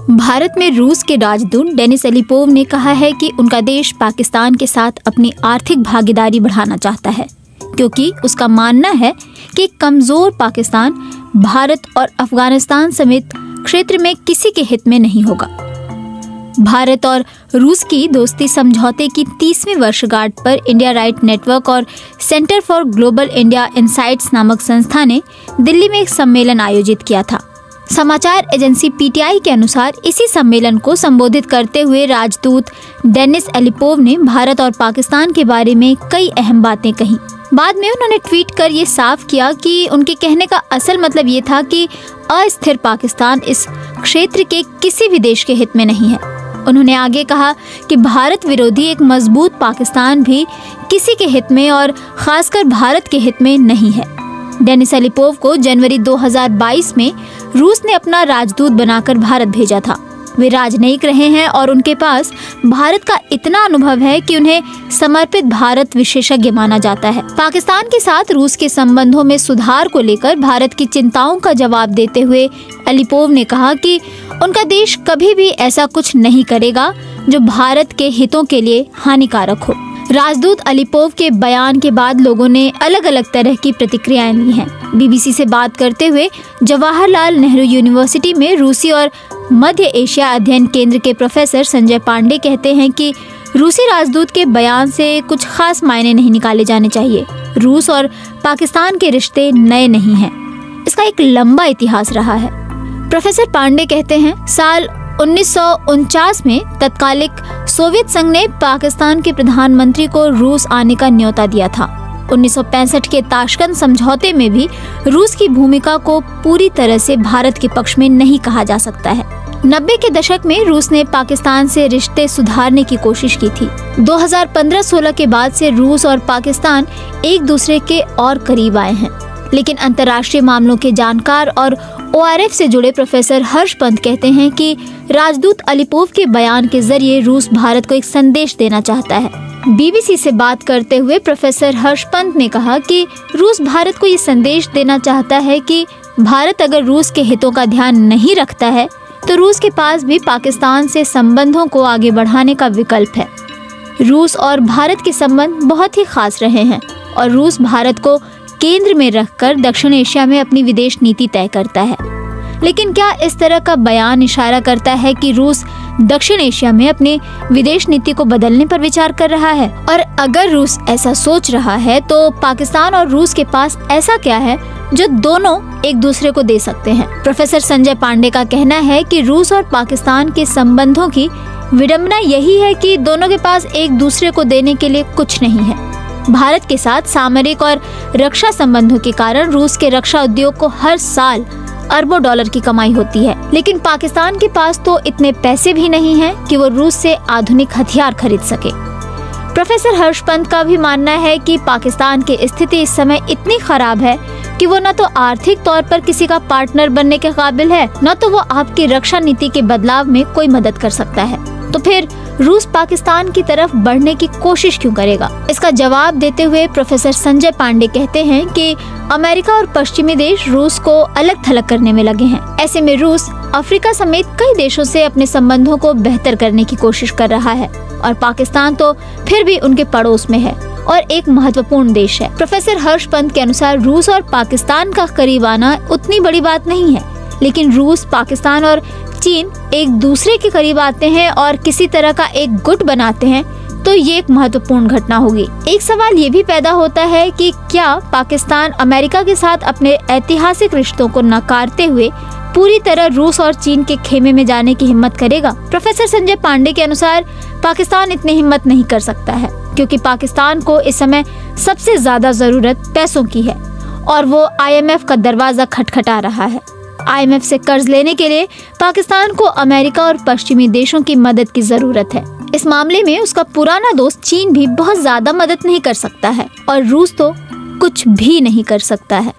भारत में रूस के राजदूत डेनिस एलिपोव ने कहा है कि उनका देश पाकिस्तान के साथ अपनी आर्थिक भागीदारी बढ़ाना चाहता है, क्योंकि उसका मानना है कि कमजोर पाकिस्तान भारत और अफगानिस्तान समेत क्षेत्र में किसी के हित में नहीं होगा। भारत और रूस की दोस्ती समझौते की 30वीं वर्षगांठ पर इंडिया राइट नेटवर्क और centre for global India insights नामक संस्था ने दिल्ली में एक सम्मेलन आयोजित किया था। समाचार एजेंसी पीटीआई के अनुसार इसी सम्मेलन को संबोधित करते हुए राजदूत डेनिस एलिपोव ने भारत और पाकिस्तान के बारे में कई अहम बातें कही। बाद में उन्होंने ट्वीट कर ये साफ किया कि उनके कहने का असल मतलब ये था कि अस्थिर पाकिस्तान इस क्षेत्र के किसी भी देश के हित में नहीं है। उन्होंने आगे कहा कि भारत विरोधी एक मजबूत पाकिस्तान भी किसी के हित में और खासकर भारत के हित में नहीं है। डेनिस एलिपोव को जनवरी 2022 में रूस ने अपना राजदूत बनाकर भारत भेजा था। वे राजनयिक रहे हैं और उनके पास भारत का इतना अनुभव है कि उन्हें समर्पित भारत विशेषज्ञ माना जाता है। पाकिस्तान के साथ रूस के संबंधों में सुधार को लेकर भारत की चिंताओं का जवाब देते हुए एलिपोव ने कहा कि उनका देश कभी भी ऐसा कुछ नहीं करेगा जो भारत के हितों के लिए हानिकारक हो। राजदूत एलिपोव के बयान के बाद लोगों ने अलग अलग तरह की प्रतिक्रियाएं ली हैं। बीबीसी से बात करते हुए जवाहरलाल नेहरू यूनिवर्सिटी में रूसी और मध्य एशिया अध्ययन केंद्र के प्रोफेसर संजय पांडे कहते हैं कि रूसी राजदूत के बयान से कुछ खास मायने नहीं निकाले जाने चाहिए। रूस और पाकिस्तान के रिश्ते नए नहीं हैं, इसका एक लंबा इतिहास रहा है। प्रोफेसर पांडे कहते हैं, साल 1949 में तत्कालिक सोवियत संघ ने पाकिस्तान के प्रधानमंत्री को रूस आने का न्योता दिया था। 1965 के ताशकंद समझौते में भी रूस की भूमिका को पूरी तरह से भारत के पक्ष में नहीं कहा जा सकता है। 90 के दशक में रूस ने पाकिस्तान से रिश्ते सुधारने की कोशिश की थी। 2015-16 के बाद से रूस और पाकिस्तान एक दूसरे के और करीब आए हैं, लेकिन अंतर्राष्ट्रीय मामलों के जानकार और ORF से जुड़े प्रोफेसर हर्ष पंत कहते हैं कि राजदूत एलिपोव के बयान के जरिए रूस भारत को एक संदेश देना चाहता है। बीबीसी से बात करते हुए प्रोफेसर हर्ष पंत ने कहा कि रूस भारत को ये संदेश देना चाहता है कि भारत अगर रूस के हितों का ध्यान नहीं रखता है तो रूस के पास भी पाकिस्तान से संबंधों को आगे बढ़ाने का विकल्प है। रूस और भारत के संबंध बहुत ही खास रहे हैं और रूस भारत को केंद्र में रखकर दक्षिण एशिया में अपनी विदेश नीति तय करता है। लेकिन क्या इस तरह का बयान इशारा करता है कि रूस दक्षिण एशिया में अपनी विदेश नीति को बदलने पर विचार कर रहा है? और अगर रूस ऐसा सोच रहा है तो पाकिस्तान और रूस के पास ऐसा क्या है जो दोनों एक दूसरे को दे सकते हैं? प्रोफेसर संजय पांडे का कहना है कि रूस और पाकिस्तान के संबंधों की विडंबना यही है कि दोनों के पास एक दूसरे को देने के लिए कुछ नहीं है। भारत के साथ सामरिक और रक्षा संबंधों के कारण रूस के रक्षा उद्योग को हर साल अरबों डॉलर की कमाई होती है, लेकिन पाकिस्तान के पास तो इतने पैसे भी नहीं हैं कि वो रूस से आधुनिक हथियार खरीद सके। प्रोफेसर हर्ष पंत का भी मानना है कि पाकिस्तान की स्थिति इस समय इतनी खराब है कि वो न तो आर्थिक तौर पर किसी का पार्टनर बनने के काबिल है, न तो वो आपकी रक्षा नीति के बदलाव में कोई मदद कर सकता है। तो फिर रूस पाकिस्तान की तरफ बढ़ने की कोशिश क्यों करेगा? इसका जवाब देते हुए प्रोफेसर संजय पांडे कहते हैं कि अमेरिका और पश्चिमी देश रूस को अलग थलग करने में लगे हैं। ऐसे में रूस अफ्रीका समेत कई देशों से अपने संबंधों को बेहतर करने की कोशिश कर रहा है और पाकिस्तान तो फिर भी उनके पड़ोस में है और एक महत्वपूर्ण देश है। प्रोफेसर हर्ष पंत के अनुसार रूस और पाकिस्तान का करीब आना उतनी बड़ी बात नहीं है, लेकिन रूस, पाकिस्तान और चीन एक दूसरे के करीब आते हैं और किसी तरह का एक गुट बनाते हैं तो ये एक महत्वपूर्ण घटना होगी। एक सवाल ये भी पैदा होता है कि क्या पाकिस्तान अमेरिका के साथ अपने ऐतिहासिक रिश्तों को नकारते हुए पूरी तरह रूस और चीन के खेमे में जाने की हिम्मत करेगा? प्रोफेसर संजय पांडे के अनुसार पाकिस्तान इतनी हिम्मत नहीं कर सकता है, क्योंकि पाकिस्तान को इस समय सबसे ज्यादा जरूरत पैसों की है और वो IMF का दरवाजा खटखटा रहा है। IMF से कर्ज लेने के लिए पाकिस्तान को अमेरिका और पश्चिमी देशों की मदद की जरूरत है। इस मामले में उसका पुराना दोस्त चीन भी बहुत ज्यादा मदद नहीं कर सकता है और रूस तो कुछ भी नहीं कर सकता है।